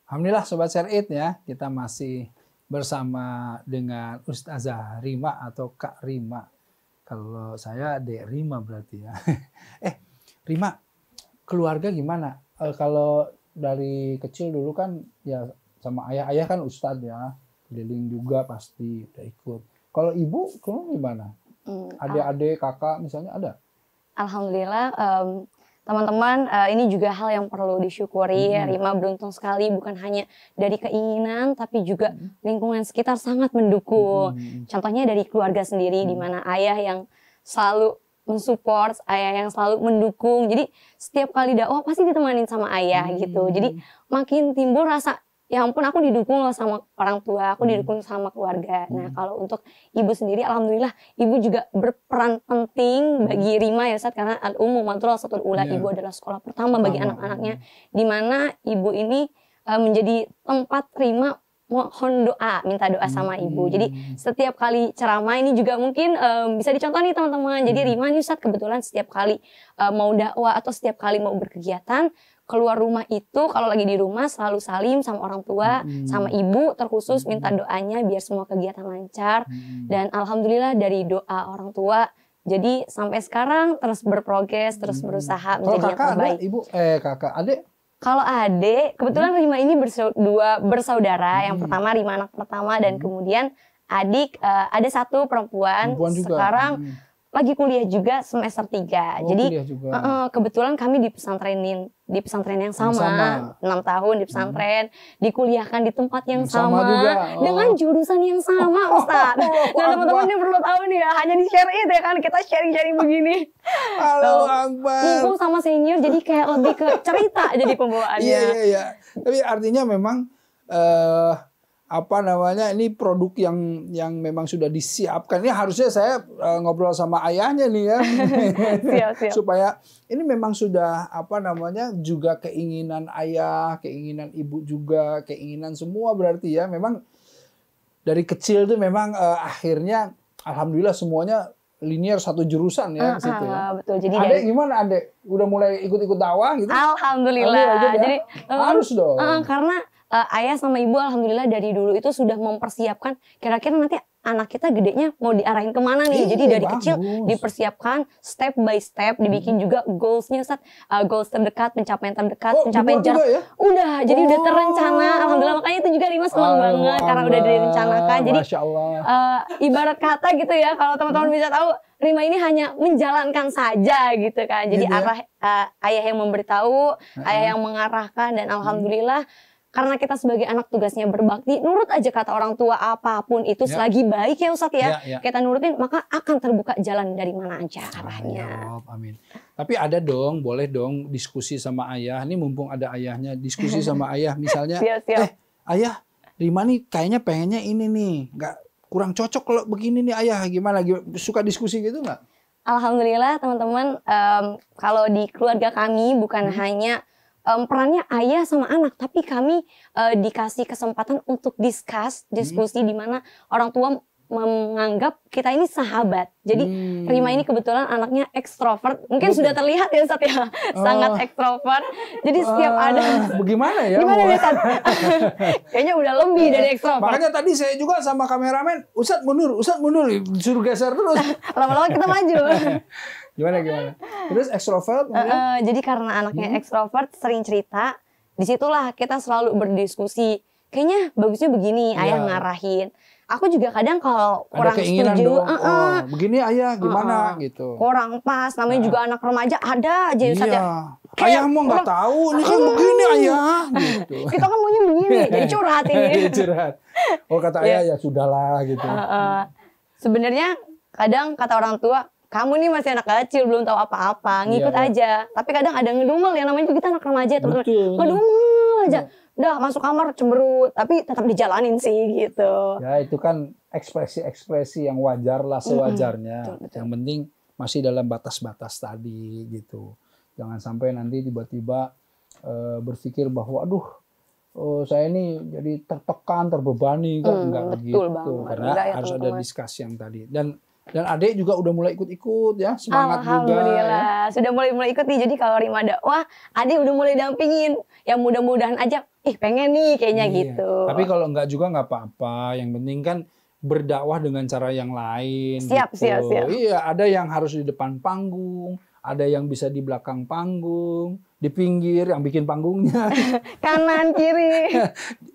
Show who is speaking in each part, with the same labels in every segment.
Speaker 1: Alhamdulillah Sobat Share It ya, kita masih bersama dengan Ustazah Rima atau Kak Rima. Kalau saya Dek Rima berarti ya. Rima, keluarga gimana? Kalau dari kecil dulu kan ya sama ayah kan Ustadz ya, keliling juga pasti udah ikut. Kalau ibu, kamu gimana? Adik-adik, kakak misalnya ada?
Speaker 2: Alhamdulillah, teman-teman, ini juga hal yang perlu disyukuri. Rima beruntung sekali, bukan hanya dari keinginan, tapi juga lingkungan sekitar sangat mendukung. Contohnya dari keluarga sendiri, di mana ayah yang selalu mensupport, ayah yang selalu mendukung. Jadi setiap kali dakwah pasti ditemanin sama ayah gitu. Jadi makin timbul rasa, ya ampun aku didukung loh sama orang tua, aku didukung sama keluarga. Nah kalau untuk ibu sendiri, alhamdulillah ibu juga berperan penting bagi Rima ya Ustaz, karena al-ummu madrasatul ula, ibu adalah sekolah pertama bagi anak-anaknya, di mana ibu ini menjadi tempat Rima mohon doa, minta doa sama ibu. Jadi setiap kali ceramah ini juga mungkin bisa dicontoh nih teman-teman. Jadi Rima nih Ustaz kebetulan setiap kali mau dakwah atau setiap kali mau berkegiatan, keluar rumah itu kalau lagi di rumah selalu salim sama orang tua, sama ibu terkhusus minta doanya biar semua kegiatan lancar. Dan alhamdulillah dari doa orang tua, jadi sampai sekarang terus berprogres, terus berusaha menjadi yang terbaik.
Speaker 1: Ada, ibu, kakak, adik?
Speaker 2: Kalau adik, kebetulan Rima ini dua bersaudara. Yang pertama Rima anak pertama dan kemudian adik ada satu perempuan juga. Sekarang lagi kuliah juga semester 3. Jadi kebetulan kami di pesantren yang sama. 6 tahun di pesantren, dikuliahkan di tempat yang sama dengan jurusan yang sama, Ustaz. Nah, teman-teman ini perlu tahu nih ya, hanya di Share It ya kan, kita sharing-sharing begini.
Speaker 1: Halo Akbar.
Speaker 2: Mumpung sama senior jadi kayak lebih ke cerita jadi pembawaannya.
Speaker 1: Iya. Tapi artinya memang ini produk yang memang sudah disiapkan. Ini harusnya saya ngobrol sama ayahnya nih ya.
Speaker 2: Siap.
Speaker 1: Supaya ini memang sudah juga keinginan ayah, keinginan ibu juga, keinginan semua berarti ya. Memang dari kecil tuh memang akhirnya alhamdulillah semuanya linear satu jurusan ya di situ ya.
Speaker 2: Betul. Jadi
Speaker 1: Adek gimana Adek? Udah mulai ikut-ikut dakwah gitu?
Speaker 2: Alhamdulillah. Jadi
Speaker 1: harus dong.
Speaker 2: Karena ayah sama ibu alhamdulillah dari dulu itu sudah mempersiapkan kira-kira nanti anak kita gedenya mau diarahin kemana nih. Jadi dari kecil dipersiapkan step by step, dibikin juga goals-nya Ustaz. Goals terdekat, pencapaian terdekat, pencapaian jarak. Ya? Udah, jadi udah terencana. Alhamdulillah, makanya itu juga Rima senang banget karena udah direncanakan. Jadi ibarat kata gitu ya, kalau teman-teman bisa tahu, Rima ini hanya menjalankan saja gitu kan. Jadi ayah yang memberitahu, ayah yang mengarahkan, dan alhamdulillah karena kita sebagai anak tugasnya berbakti, nurut aja kata orang tua apapun itu selagi baik ya Ustadz ya. Kita nurutin maka akan terbuka jalan dari mana aja arahnya.
Speaker 1: Amin. Tapi ada dong, boleh dong diskusi sama ayah. Ini mumpung ada ayahnya, diskusi sama ayah misalnya. Ayah, Rima nih kayaknya pengennya ini nih, kurang cocok kalau begini nih ayah, gimana? Suka diskusi gitu nggak?
Speaker 2: Alhamdulillah teman-teman, kalau di keluarga kami bukan hanya perannya ayah sama anak, tapi kami dikasih kesempatan untuk diskusi di mana orang tua menganggap kita ini sahabat. Jadi Rima ini kebetulan anaknya ekstrovert, mungkin sudah terlihat ya Ustaz ya, sangat ekstrovert. Jadi setiap ada
Speaker 1: bagaimana ya?
Speaker 2: Gimana ya Ustaz? Kayaknya udah lebih dari ekstrovert.
Speaker 1: Makanya tadi saya juga sama kameramen, Ustaz mundur, disuruh geser terus.
Speaker 2: Lama-lama kita maju.
Speaker 1: Gimana? Terus ekstrovert?
Speaker 2: Jadi karena anaknya ekstrovert, sering cerita, disitulah kita selalu berdiskusi. Kayaknya bagusnya begini, ayah ngarahin. Aku juga kadang kalau kurang setuju,
Speaker 1: begini ayah gimana gitu.
Speaker 2: Kurang pas, namanya juga anak remaja ada aja Ustaz ya.
Speaker 1: Ayah mau nggak tahu, ini kan begini ayah. Gitu.
Speaker 2: Kita kan maunya begini, jadi curhat ini.
Speaker 1: Curhat. Kata ayah ya sudahlah gitu.
Speaker 2: Sebenarnya kadang kata orang tua, kamu nih masih anak kecil, belum tahu apa-apa, ngikut aja. Tapi kadang ada ngedumel, yang namanya kita anak remaja, teman-teman. Ngedumel aja. Udah masuk kamar cemberut, tapi tetap dijalanin sih gitu.
Speaker 1: Ya itu kan ekspresi-ekspresi yang wajar lah, sewajarnya. Betul. Yang penting masih dalam batas-batas tadi gitu. Jangan sampai nanti tiba-tiba berpikir bahwa saya ini jadi tertekan, terbebani kan enggak begitu. Karena harus ada diskusi yang tadi. Dan Dan adik juga udah mulai ikut-ikut ya, semangat juga.
Speaker 2: Alhamdulillah, sudah mulai ikut nih. Jadi kalau Rima dakwah, adik udah mulai dampingin. Ya mudah-mudahan aja, pengen nih kayaknya gitu.
Speaker 1: Tapi kalau enggak juga nggak apa-apa. Yang penting kan berdakwah dengan cara yang lain.
Speaker 2: Siap.
Speaker 1: Iya, ada yang harus di depan panggung, ada yang bisa di belakang panggung, di pinggir yang bikin panggungnya.
Speaker 2: Kanan kiri.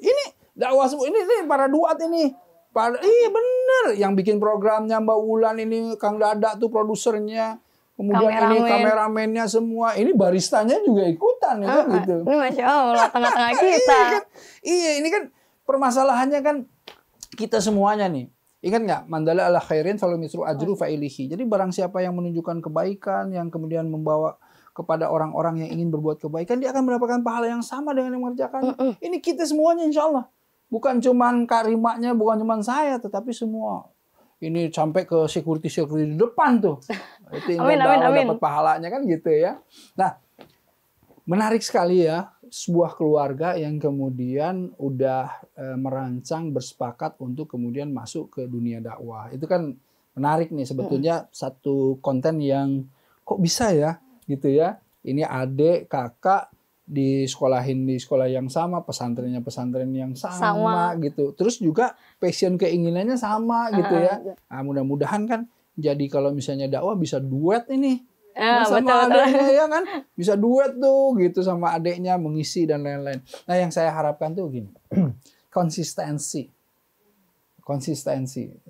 Speaker 1: Ini dakwah semua, ini para duat ini. Iya bener, yang bikin programnya Mbak Wulan ini, Kang Dada tuh produsernya, kemudian ini kameramennya semua, ini baristanya juga ikutan ya kan gitu.
Speaker 2: Ini Masya Allah, tengah-tengah kita.
Speaker 1: Iya, ini kan permasalahannya kan kita semuanya nih. Ingat nggak? Mandala ala khairin falau misru ajru fa'ilihi. Jadi barang siapa yang menunjukkan kebaikan, yang kemudian membawa kepada orang-orang yang ingin berbuat kebaikan, dia akan mendapatkan pahala yang sama dengan yang mengerjakan. Ini kita semuanya insya Allah. Bukan cuman karimanya, bukan cuman saya, tetapi semua. Ini sampai ke security di depan tuh. Itu dapat pahalanya kan gitu ya. Nah, menarik sekali ya, sebuah keluarga yang kemudian udah merancang, bersepakat untuk kemudian masuk ke dunia dakwah. Itu kan menarik nih sebetulnya, satu konten yang kok bisa ya gitu ya. Ini adik, kakak disekolahin di sekolah yang sama, pesantrennya pesantren yang sama gitu. Terus juga passion keinginannya sama gitu ya. Nah, mudah-mudahan kan jadi kalau misalnya dakwah bisa duet ini. Sama adiknya ya kan, bisa duet tuh gitu sama adiknya mengisi dan lain-lain. Nah, yang saya harapkan tuh gini. Konsistensi.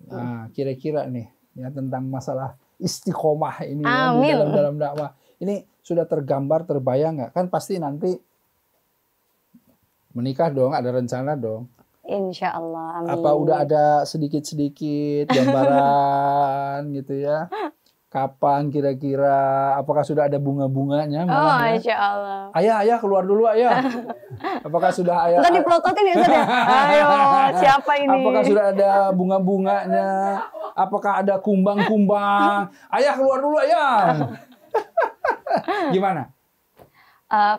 Speaker 1: Nah, kira-kira nih ya tentang masalah istiqomah ini ya, di dalam dakwah. Ini sudah tergambar, terbayang nggak? Kan pasti nanti menikah dong, ada rencana dong.
Speaker 2: Insya Allah, amin.
Speaker 1: Apa udah ada sedikit-sedikit gambaran gitu ya? Kapan kira-kira? Apakah sudah ada bunga-bunganya?
Speaker 2: Insya Allah.
Speaker 1: Ayah keluar dulu ayah. Apakah sudah ayah?
Speaker 2: Tadi pelototin ya Ustaz ya? Ayo, siapa ini?
Speaker 1: Apakah sudah ada bunga-bunganya? Apakah ada kumbang-kumbang? Ayah keluar dulu ayah. Gimana?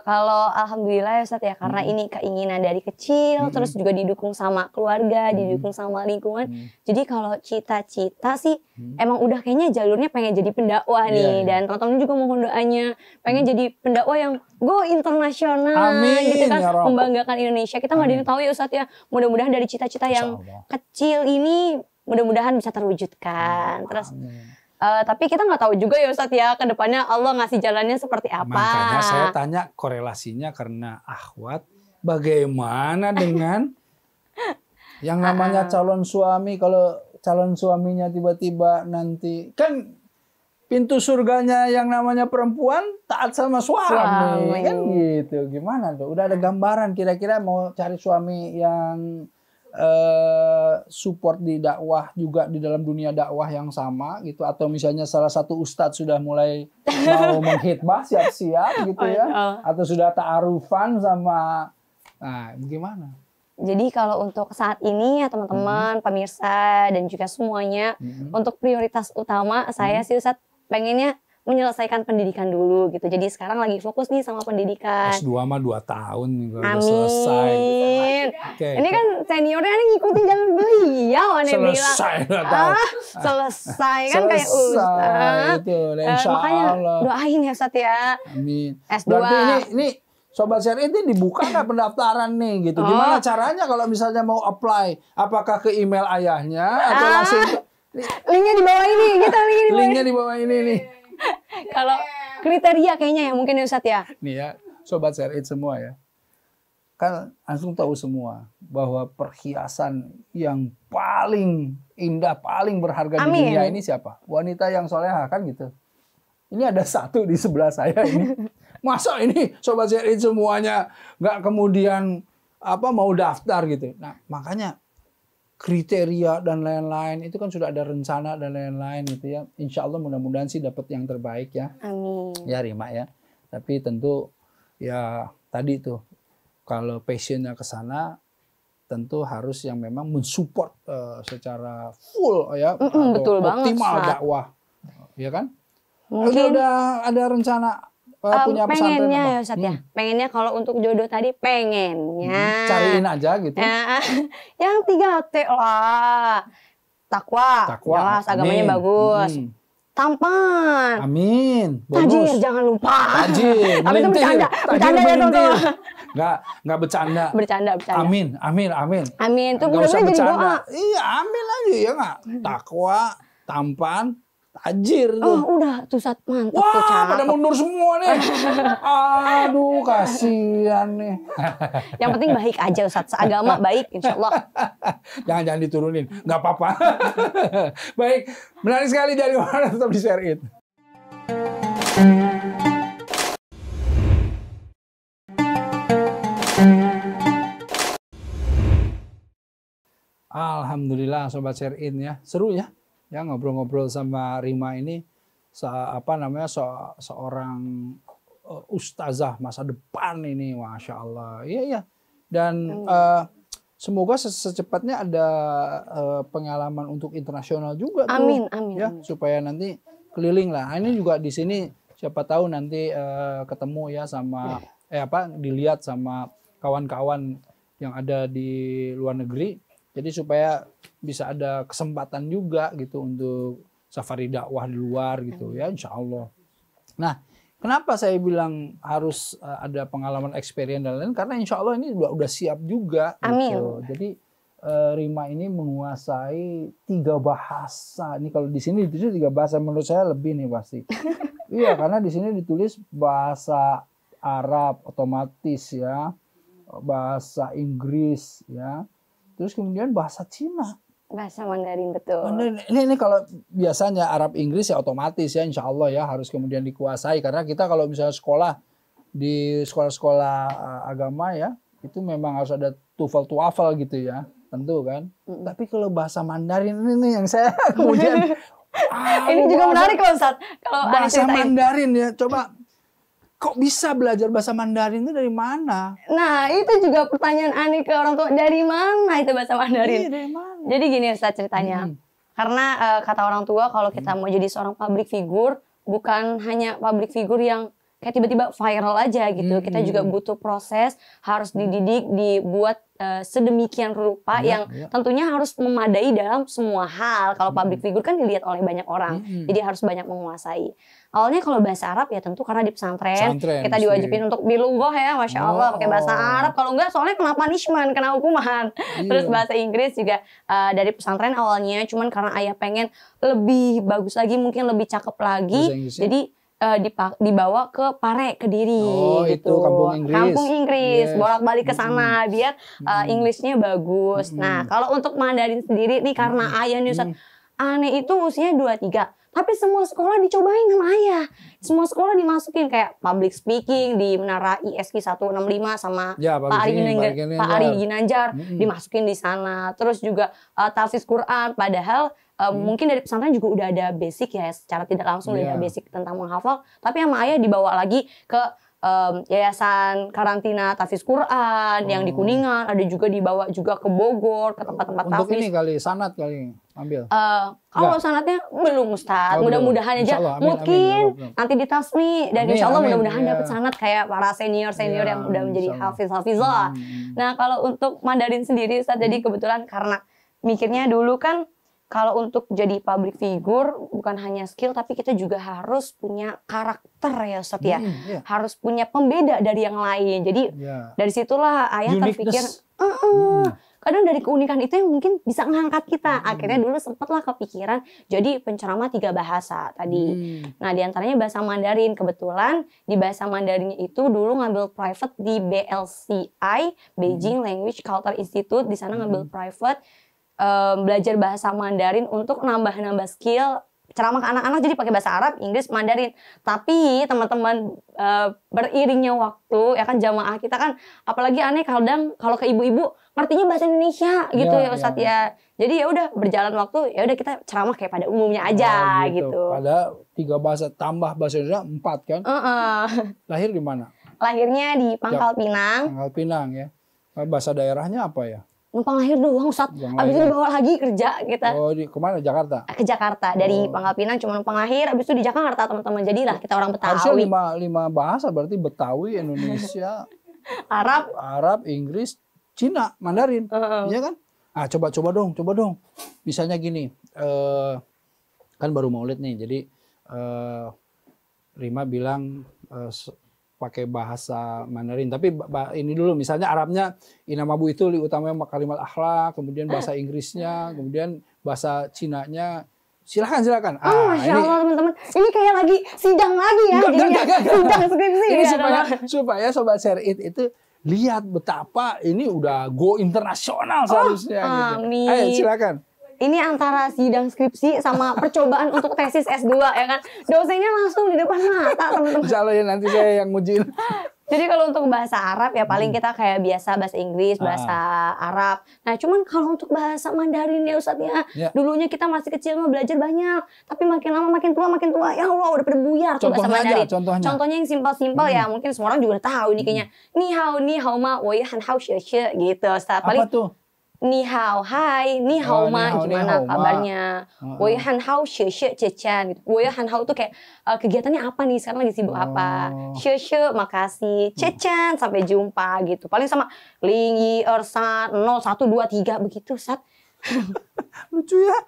Speaker 2: Kalau alhamdulillah ya Ustaz ya, karena ini keinginan dari kecil, terus juga didukung sama keluarga, didukung sama lingkungan. Jadi kalau cita-cita sih emang udah kayaknya jalurnya pengen jadi pendakwah nih. Dan teman-teman juga mohon doanya pengen jadi pendakwah yang go internasional gitu kan, membanggakan Indonesia. Kita nggak ada yang tahu ya Ustaz ya. Mudah-mudahan dari cita-cita yang kecil ini mudah-mudahan bisa terwujudkan. Terus tapi kita nggak tahu juga ya Ustadz ya, ke depannya Allah ngasih jalannya seperti apa.
Speaker 1: Makanya saya tanya korelasinya, karena akhwat bagaimana dengan yang namanya calon suami. Kalau calon suaminya tiba-tiba nanti, kan pintu surganya yang namanya perempuan taat sama suami. Kan gitu. Gimana tuh? Udah ada gambaran kira-kira mau cari suami yang support di dakwah juga, di dalam dunia dakwah yang sama gitu, atau misalnya salah satu ustadz sudah mulai mau menghitbah siap-siap gitu ya, atau sudah ta'arufan sama, nah gimana?
Speaker 2: Jadi kalau untuk saat ini ya teman-teman, pemirsa dan juga semuanya, untuk prioritas utama saya sih Ustadz pengennya menyelesaikan pendidikan dulu gitu. Jadi sekarang lagi fokus nih sama pendidikan.
Speaker 1: S2 mah 2 tahun nih kalau
Speaker 2: udah
Speaker 1: selesai.
Speaker 2: Ini kan seniornya nih ngikutin jalan beliau,
Speaker 1: selesai lah.
Speaker 2: Selesai kan kayak Ustaz.
Speaker 1: Itu, insya
Speaker 2: makanya
Speaker 1: Allah.
Speaker 2: doain ya Ustaz ya.
Speaker 1: Amin.
Speaker 2: S2.
Speaker 1: Berarti ini Sobat Syariah ini dibuka nggak pendaftaran nih gitu. Gimana caranya kalau misalnya mau apply? Apakah ke email ayahnya atau langsung
Speaker 2: linknya di bawah ini, kita
Speaker 1: linknya di bawah ini nih.
Speaker 2: Kalau kriteria kayaknya ya mungkin ya Ustadz ya.
Speaker 1: Nih ya, Sobat Syariah semua ya. Kan langsung tahu semua bahwa perhiasan yang paling indah, paling berharga di dunia ini siapa? Wanita yang soleha kan gitu. Ini ada satu di sebelah saya ini. Masa ini Sobat Syariah semuanya nggak kemudian mau daftar gitu. Nah, makanya kriteria dan lain-lain itu kan sudah ada rencana dan lain-lain gitu ya. Insya Allah mudah-mudahan sih dapat yang terbaik ya.
Speaker 2: Amin.
Speaker 1: Ya Rima ya. Tapi tentu ya tadi tuh kalau passionnya ke sana tentu harus yang memang mensupport secara full ya,
Speaker 2: betul
Speaker 1: optimal
Speaker 2: banget,
Speaker 1: dakwah, ya kan?
Speaker 2: Mungkin
Speaker 1: Udah ada rencana punya pesantren
Speaker 2: pengennya
Speaker 1: apa?
Speaker 2: ya Ustadz ya. Pengennya kalau untuk jodoh tadi pengennya
Speaker 1: cariin aja gitu.
Speaker 2: Yang 3T lah. Takwa, jelas agamanya
Speaker 1: amin.
Speaker 2: bagus. Tampan.
Speaker 1: Amin.
Speaker 2: Tajir, jangan lupa.
Speaker 1: Tajir,
Speaker 2: Tapi itu bercanda,
Speaker 1: Tajir
Speaker 2: bercanda ya
Speaker 1: melintir.
Speaker 2: teman-teman.
Speaker 1: Nggak bercanda.
Speaker 2: Bercanda.
Speaker 1: Amin, amin, amin.
Speaker 2: Amin. Itu
Speaker 1: Nggak usah
Speaker 2: mudah-mudahan jadi
Speaker 1: bercanda.
Speaker 2: doa.
Speaker 1: Iya, amin aja ya nggak. Takwa, tampan, tajir tuh.
Speaker 2: Oh, udah tuh Sat, mantap tuh,
Speaker 1: Wah,
Speaker 2: cakep.
Speaker 1: pada mundur semua nih. Aduh, kasihan nih.
Speaker 2: Yang penting baik aja Ustaz, seagama baik insyaallah.
Speaker 1: Jangan diturunin, nggak apa-apa. Baik, menarik sekali dari mana tetap di share it. Alhamdulillah Sobat Share In ya, seru ya ngobrol-ngobrol sama Rima ini seorang ustazah masa depan ini, Masya Allah. Iya. Dan semoga secepatnya ada pengalaman untuk internasional juga tuh.
Speaker 2: Amin.
Speaker 1: Ya, supaya nanti keliling lah. Ini juga di sini siapa tahu nanti ketemu ya sama dilihat sama kawan-kawan yang ada di luar negeri. Jadi supaya bisa ada kesempatan juga gitu untuk safari dakwah di luar gitu ya, insya Allah. Nah, kenapa saya bilang harus ada pengalaman experience dan lain-lain? Karena insya Allah ini udah siap juga.
Speaker 2: Amin.
Speaker 1: Gitu. Jadi Rima ini menguasai 3 bahasa. Ini kalau di sini ditulis 3 bahasa, menurut saya lebih nih pasti. Iya, karena di sini ditulis bahasa Arab otomatis ya, bahasa Inggris ya. Terus kemudian bahasa Cina.
Speaker 2: Bahasa Mandarin, betul.
Speaker 1: Mandarin. Ini kalau biasanya Arab Inggris ya otomatis ya insya Allah ya harus kemudian dikuasai. Karena kita kalau misalnya sekolah di sekolah-sekolah agama ya itu memang harus ada TOEFL gitu ya. Tentu kan. Tapi kalau bahasa Mandarin ini yang saya kemudian
Speaker 2: ini juga menarik loh Ustaz. Kalau
Speaker 1: bahasa Mandarin ya, coba kok bisa belajar bahasa Mandarin itu dari mana?
Speaker 2: Nah, itu juga pertanyaan aneh ke orang tua. Dari mana itu bahasa Mandarin?
Speaker 1: Iya, dari mana?
Speaker 2: Jadi gini Ustaz ceritanya. Karena kata orang tua kalau kita mau jadi seorang public figure, bukan hanya public figure yang kayak tiba-tiba viral aja gitu. Kita juga butuh proses, harus dididik, dibuat sedemikian rupa yang tentunya harus memadai dalam semua hal. Kalau public figure kan dilihat oleh banyak orang, jadi harus banyak menguasai. Awalnya kalau bahasa Arab ya tentu karena di pesantren kita diwajibin untuk bilughoh ya, Masya Allah pakai bahasa Arab. Kalau enggak soalnya kena punishment, kena hukuman. Terus bahasa Inggris juga dari pesantren awalnya, cuman karena ayah pengen lebih bagus lagi, mungkin lebih cakep lagi, jadi dibawa ke Pare, Kediri gitu.
Speaker 1: Itu Kampung
Speaker 2: Inggris.
Speaker 1: Yes.
Speaker 2: Bolak-balik ke sana biar Inggrisnya bagus. Nah, kalau untuk Mandarin sendiri nih karena ayah nih Ustaz, aneh itu usianya 23. Tapi semua sekolah dicobain sama ayah. Semua sekolah dimasukin kayak public speaking di Menara ISK 165 sama Pak Ari Ginanjar dimasukin di sana. Terus juga tahfiz Quran, padahal mungkin dari pesantren juga udah ada basic ya, secara tidak langsung udah ada basic tentang menghafal. Tapi sama ayah dibawa lagi ke yayasan karantina tahfiz Quran yang di Kuningan, ada juga dibawa juga ke Bogor ke tempat-tempat tahfiz.
Speaker 1: Untuk ini kali sanad kali ambil.
Speaker 2: Kalau sanatnya belum Ustaz, mudah-mudahan aja. Mungkin nanti di tasmi dan insya Allah mudah-mudahan dapat sanat kayak para senior yang udah menjadi hafizah. Nah kalau untuk Mandarin sendiri Ustaz, jadi kebetulan karena mikirnya dulu kan kalau untuk jadi public figure bukan hanya skill tapi kita juga harus punya karakter ya Ustaz ya. Harus punya pembeda dari yang lain. Jadi dari situlah ayah terpikir kadang dari keunikan itu yang mungkin bisa ngangkat kita. Akhirnya dulu sempatlah kepikiran jadi penceramah 3 bahasa tadi. Nah diantaranya bahasa Mandarin. Kebetulan di bahasa Mandarinnya itu dulu ngambil private di BLCI, Beijing Language Culture Institute. Di sana ngambil private, belajar bahasa Mandarin untuk nambah-nambah skill ceramah ke anak-anak, jadi pakai bahasa Arab, Inggris, Mandarin. Tapi teman-teman beriringnya waktu ya kan jamaah kita kan apalagi aneh kadang kalau ke ibu-ibu ngertinya bahasa Indonesia gitu ya Ustadz ya. Jadi ya udah berjalan waktu ya udah kita ceramah kayak pada umumnya aja gitu.
Speaker 1: Ada 3 bahasa tambah bahasa Indonesia 4 kan? Lahir di mana?
Speaker 2: Lahirnya di Pangkal Pinang.
Speaker 1: Pangkal Pinang ya. Bahasa daerahnya apa ya?
Speaker 2: Numpang lahir doang Ustaz. Abis itu dibawa lagi kerja kita.
Speaker 1: Oh, kemana? Jakarta?
Speaker 2: Ke Jakarta. Dari Pangkal Pinang cuma numpang lahir, abis itu di Jakarta teman-teman. Jadilah kita orang Betawi.
Speaker 1: Harusnya 5 bahasa berarti Betawi, Indonesia,
Speaker 2: Arab,
Speaker 1: Inggris, Cina, Mandarin. Iya kan? Coba dong. Misalnya gini, kan baru Maulid nih, jadi Rima bilang pakai bahasa Mandarin. Tapi ini dulu, misalnya Arabnya inamabu itu utamanya makarimal akhlak, kemudian bahasa Inggrisnya, kemudian bahasa Cinanya. Silakan.
Speaker 2: Masya Allah teman-teman, ini kayak lagi sidang lagi ya, sidang skripsi.
Speaker 1: Ini supaya Sobat Syariat itu lihat betapa ini udah go internasional seharusnya. Gitu. Ayo silakan.
Speaker 2: Ini antara sidang skripsi sama percobaan untuk tesis S2 ya kan. Dosennya langsung di depan mata teman-teman.
Speaker 1: Insya Allah ya nanti saya yang ngujiin.
Speaker 2: Jadi kalau untuk bahasa Arab ya paling kita kayak biasa bahasa Inggris, bahasa Arab. Nah cuman kalau untuk bahasa Mandarin ya Ustadz ya, dulunya kita masih kecil mah belajar banyak. Tapi makin lama makin tua, ya Allah udah pada buyar tuh bahasa Mandarin. Contohnya yang simpel-simpel ya, mungkin semua orang juga udah tahu nih kayaknya. Ni hao ma, wo han hao xie xie gitu Ustadz. Paling
Speaker 1: apa tuh?
Speaker 2: Ni hao hai, ni hao ma, gimana kabarnya? Woi han hao xie xie cecian gitu. Woi han hao tuh kayak kegiatannya apa nih? Sekarang lagi sibuk apa? Xie xie makasih, cecian sampai jumpa gitu. Paling sama ling yi ersan 0 1 2 3 begitu Sat.
Speaker 1: Lucu ya.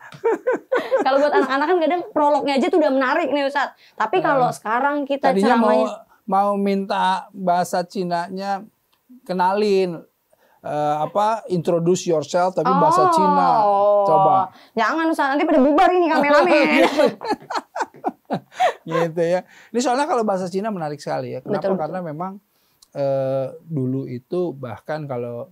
Speaker 2: Kalau buat anak-anak kan kadang prolognya aja tuh udah menarik nih Ustaz. Tapi kalau sekarang kita
Speaker 1: tadinya
Speaker 2: ceramahnya
Speaker 1: mau minta bahasa Cinanya kenalin introduce yourself tapi bahasa Cina. Coba.
Speaker 2: Jangan Ustaz, nanti pada bubar ini kameramen.
Speaker 1: Gitu ya. Ini soalnya kalau bahasa Cina menarik sekali ya. Kenapa?
Speaker 2: Betul.
Speaker 1: Karena memang dulu itu bahkan kalau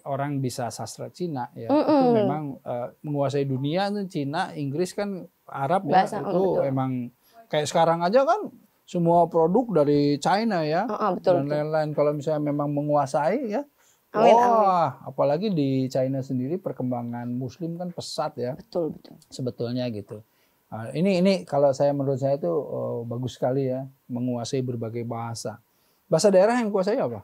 Speaker 1: orang bisa sastra Cina ya, itu memang menguasai dunia tuh Cina, Inggris kan Arab ya,
Speaker 2: bahasa,
Speaker 1: itu emang kayak sekarang aja kan semua produk dari China ya,
Speaker 2: betul,
Speaker 1: dan lain-lain. Kalau misalnya memang menguasai ya,
Speaker 2: amin.
Speaker 1: Apalagi di China sendiri perkembangan Muslim kan pesat ya.
Speaker 2: Betul.
Speaker 1: Sebetulnya gitu. Nah, ini kalau menurut saya itu bagus sekali ya, menguasai berbagai bahasa. Bahasa daerah yang kuasai apa?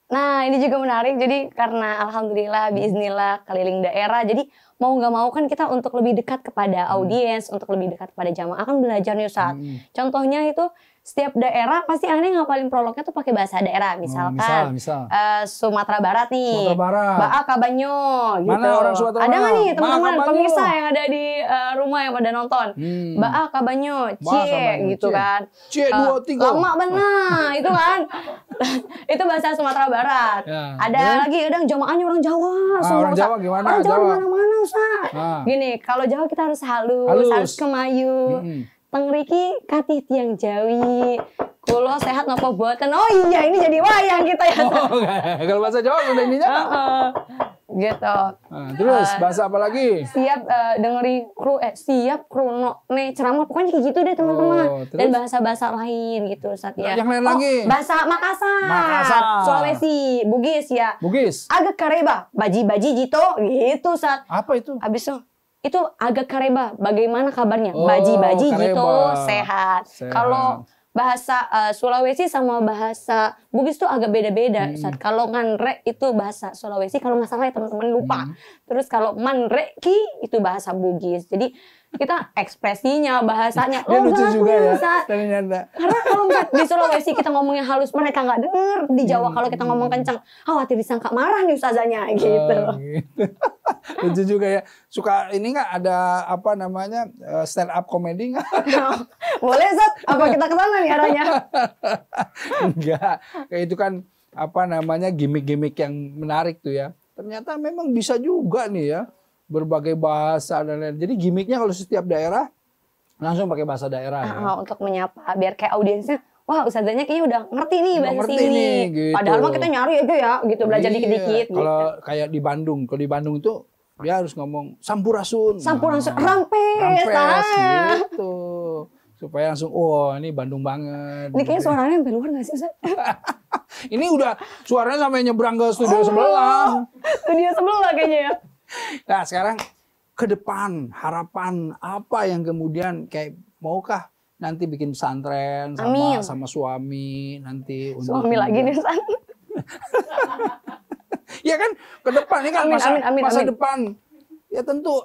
Speaker 2: Nah ini juga menarik, jadi karena alhamdulillah biiznillah keliling daerah, jadi mau nggak mau kan kita untuk lebih dekat kepada audiens, untuk lebih dekat kepada jamaah kan belajar nih Ustaz. Contohnya itu setiap daerah pasti aneh ngapalin prolognya tuh pakai bahasa daerah. Misalkan Sumatera Barat nih, Ba'a Kabanyo gitu.
Speaker 1: Mana orang Sumatera
Speaker 2: ada nggak nih teman-teman pemirsa yang ada di rumah yang pada nonton? Ba'a Kabanyo, Cie gitu kan.
Speaker 1: Cie 2 3.
Speaker 2: Lama benar itu kan. Itu bahasa Sumatera Barat.
Speaker 1: Ya,
Speaker 2: ada lagi kadang jamaahnya orang Jawa.
Speaker 1: Orang Jawa gimana?
Speaker 2: Orang Jawa mana-mana Ustaz. Gini, kalau Jawa kita harus halus kemayu. Tengriki katih tiang Jawi, kulo sehat nopo boten. Oh iya ini jadi wayang kita ya.
Speaker 1: Kalau bahasa Jawa sudah ininya.
Speaker 2: Gitu.
Speaker 1: Terus bahasa apa lagi?
Speaker 2: Siap dengeri siap kruno ceramah pokoknya kayak gitu deh teman-teman. Dan bahasa-bahasa lain gitu Ustaz ya.
Speaker 1: Yang lain lagi.
Speaker 2: Bahasa Makassar. Sulawesi, Bugis ya.
Speaker 1: Bugis.
Speaker 2: Agak kareba, baji-baji jito gitu Ustaz.
Speaker 1: Apa itu?
Speaker 2: Habis itu agak kareba, bagaimana kabarnya? Baji-baji gitu, sehat. Kalau bahasa Sulawesi sama bahasa Bugis tuh agak beda-beda. Kalau nganre itu bahasa Sulawesi, kalau nggak salah ya teman-teman lupa. Terus kalau manreki itu bahasa Bugis. Jadi kita ekspresinya, bahasanya
Speaker 1: lucu juga ya. Ternyata.
Speaker 2: Karena kalau di Sulawesi kita ngomongnya halus, mereka nggak denger. Di Jawa kalau kita ngomong kencang, khawatir disangka marah nih ustazanya gitu.
Speaker 1: Lucu juga ya. Suka ini nggak ada stand up comedy nggak?
Speaker 2: Boleh Zat, apa kita kesana nih arahnya?
Speaker 1: Enggak, kayak itu kan gimmick-gimmick yang menarik tuh ya. Ternyata memang bisa juga nih ya, berbagai bahasa dan lain. Jadi gimmicknya kalau setiap daerah langsung pakai bahasa daerah ya.
Speaker 2: Untuk menyapa biar kayak audiensnya, wah ustazanya kayaknya udah ngerti nih bahasa ini.
Speaker 1: Gitu.
Speaker 2: Padahal mah kita nyari aja ya, gitu belajar dikit-dikit.
Speaker 1: Kalau kayak di Bandung, itu dia harus ngomong sampurasun.
Speaker 2: Rampes
Speaker 1: gitu. Supaya langsung, ini Bandung banget.
Speaker 2: Ini kayaknya suaranya sampai luar gak sih Ustaz?
Speaker 1: Ini udah suaranya sampai nyebrang ke studio sebelah.
Speaker 2: Studio sebelah kayaknya ya.
Speaker 1: Nah sekarang ke depan harapan apa yang kemudian kayak maukah nanti bikin pesantren sama suami nanti
Speaker 2: suami lagi nih San.
Speaker 1: Ya kan ke depan ini kan masa depan ya tentu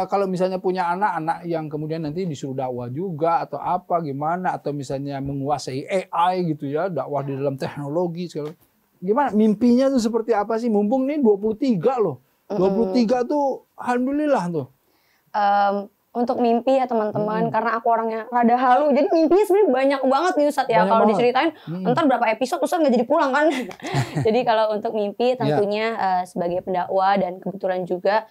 Speaker 1: kalau misalnya punya anak-anak yang kemudian nanti disuruh dakwah juga atau apa gimana atau misalnya menguasai AI gitu ya dakwah di dalam teknologi segala gimana mimpinya tuh seperti apa sih mumpung nih 23 loh. 23 tuh alhamdulillah tuh.
Speaker 2: Untuk mimpi ya teman-teman, karena aku orangnya rada halu, jadi mimpinya sebenarnya banyak banget nih Ustadz ya. Kalau diceritain, ntar berapa episode Ustadz nggak jadi pulang kan. Jadi kalau untuk mimpi tentunya sebagai pendakwah dan kebetulan juga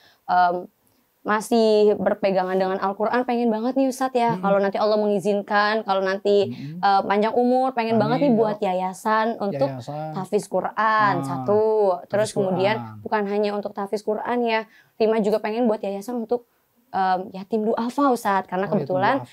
Speaker 2: masih berpegangan dengan Al-Quran, pengen banget nih Ustadz ya. Kalau nanti Allah mengizinkan, kalau nanti panjang umur, pengen banget nih buat yayasan untuk tahfiz Quran satu. Terus kemudian bukan hanya untuk tahfiz Quran ya, Rima juga pengen buat yayasan untuk yatim duafa Ustadz, karena kebetulan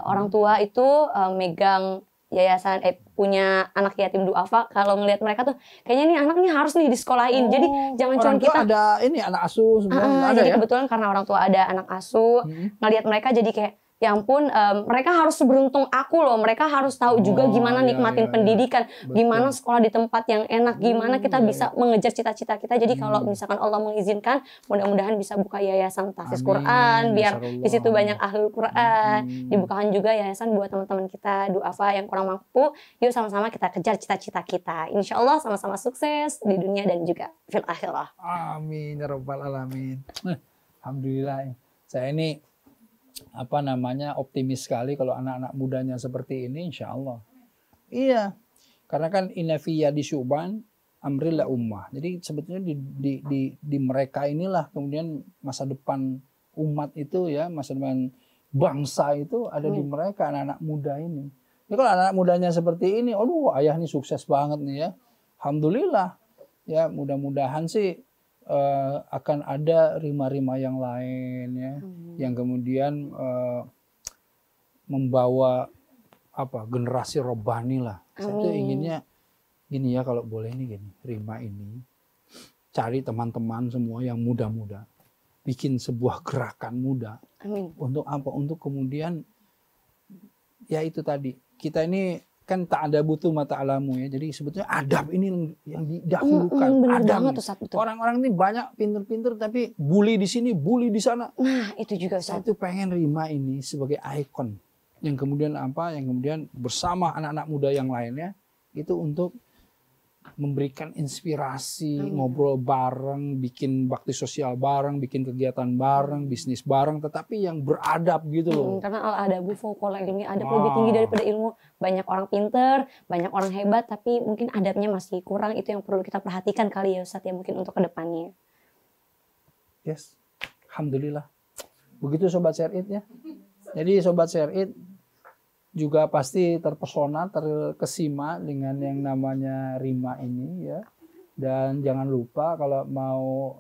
Speaker 2: orang tua itu megang yayasan punya anak yatim duafa. Kalau ngelihat mereka tuh kayaknya nih anak nih harus nih disekolahin. Jadi jangan cuma kita
Speaker 1: ada ini anak asuh semua ada
Speaker 2: jadi
Speaker 1: ya?
Speaker 2: Kebetulan karena orang tua ada anak asuh, ngelihat mereka jadi kayak ya ampun, mereka harus seberuntung aku loh. Mereka harus tahu juga gimana nikmatin pendidikan, gimana sekolah di tempat yang enak, gimana kita bisa mengejar cita-cita kita. Jadi kalau misalkan Allah mengizinkan, mudah-mudahan bisa buka yayasan tahfiz Quran, biar di situ banyak ahlul Quran. Dibukakan juga yayasan buat teman-teman kita duafa yang kurang mampu. Yuk sama-sama kita kejar cita-cita kita. Insya Allah sama-sama sukses di dunia dan juga fil akhirah.
Speaker 1: Amin ya rabbal alamin. Alhamdulillah. Saya ini optimis sekali kalau anak-anak mudanya seperti ini, insya Allah. Iya, karena kan inna fi yadi syuban amril ummah. Jadi sebetulnya di mereka inilah kemudian masa depan umat itu ya, masa depan bangsa itu ada di mereka, anak-anak muda ini. Jadi kalau anak mudanya seperti ini, aduh ayah ini sukses banget nih ya. Alhamdulillah. Ya mudah-mudahan sih akan ada rima-rima yang lain ya, yang kemudian membawa generasi robbani lah. Saya tuh inginnya gini ya, kalau boleh nih gini, rima ini cari teman-teman semua yang muda-muda, bikin sebuah gerakan muda. Untuk apa? Untuk kemudian ya itu tadi, kita ini kan tak ada butuh mata alamu ya. Jadi sebetulnya adab ini yang didahulukan. Adab. Orang-orang ini banyak pinter-pinter tapi bully di sini, bully di sana.
Speaker 2: Nah, itu juga
Speaker 1: saya tuh pengen Rima ini sebagai ikon yang kemudian yang kemudian bersama anak-anak muda yang lainnya itu untuk memberikan inspirasi, ngobrol bareng, bikin bakti sosial bareng, bikin kegiatan bareng, bisnis bareng, tetapi yang beradab gitu loh.
Speaker 2: Karena al-adabu fauqal ilmi, adab lebih tinggi daripada ilmu. Banyak orang pinter, banyak orang hebat, tapi mungkin adabnya masih kurang. Itu yang perlu kita perhatikan kali ya Ustadz ya, mungkin untuk kedepannya.
Speaker 1: Yes, alhamdulillah. Begitu Sobat Syar'id ya. Jadi Sobat Syar'id juga pasti terpesona, terkesima dengan yang namanya Rima ini ya. Dan jangan lupa kalau mau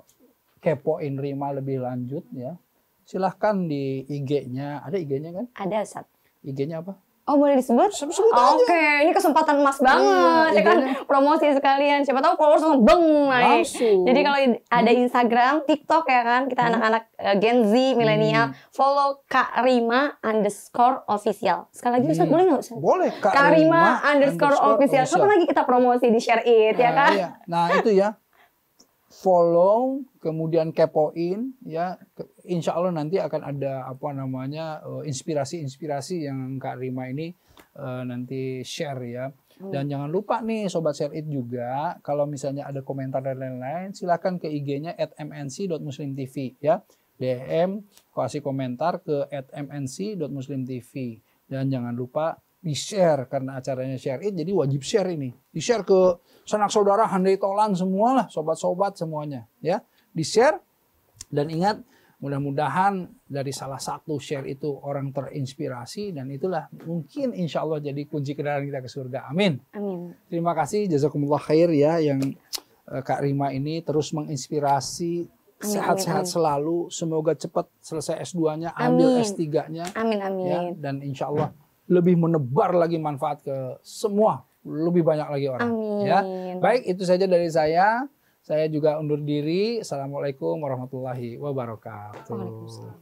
Speaker 1: kepoin Rima lebih lanjut ya, silahkan di IG-nya. Ada IG-nya kan?
Speaker 2: Ada Ustaz.
Speaker 1: IG-nya apa?
Speaker 2: Oh boleh disebut? Oke, ini kesempatan emas banget ya kan, promosi sekalian. Siapa tahu followers ngebeng naik. Jadi kalau ada Instagram, TikTok ya kan, kita anak-anak Gen Z, milenial, follow @karima_official. Sekali lagi Ustaz, boleh nggak Ustaz?
Speaker 1: Boleh.
Speaker 2: karima_official. Kapan lagi kita promosi di Share It ya kan?
Speaker 1: Iya. Nah itu ya, follow, kemudian kepoin ya. Insya Allah nanti akan ada inspirasi-inspirasi yang Kak Rima ini nanti share ya. Dan jangan lupa nih Sobat Share It juga, kalau misalnya ada komentar dan lain-lain, silakan ke IG-nya @mnc.muslimtv ya. DM, kasih komentar ke @mnc.muslimtv. Dan jangan lupa di-share, karena acaranya Share It, jadi wajib share ini. Di-share ke sanak saudara, handai tolan semualah, sobat-sobat semuanya ya. Di-share, dan ingat, mudah-mudahan dari salah satu share itu orang terinspirasi, dan itulah mungkin insya Allah jadi kunci kendaraan kita ke surga. Amin.
Speaker 2: Amin.
Speaker 1: Terima kasih, jazakumullah khair ya, yang Kak Rima ini terus menginspirasi. Sehat-sehat selalu, semoga cepat selesai S2-nya, ambil S3-nya.
Speaker 2: Amin, amin.
Speaker 1: Ya, dan insya Allah lebih menebar lagi manfaat ke semua, lebih banyak lagi orang.
Speaker 2: Amin.
Speaker 1: Ya. Baik, itu saja dari saya. Saya juga undur diri. Assalamualaikum warahmatullahi wabarakatuh.
Speaker 2: Waalaikumsalam.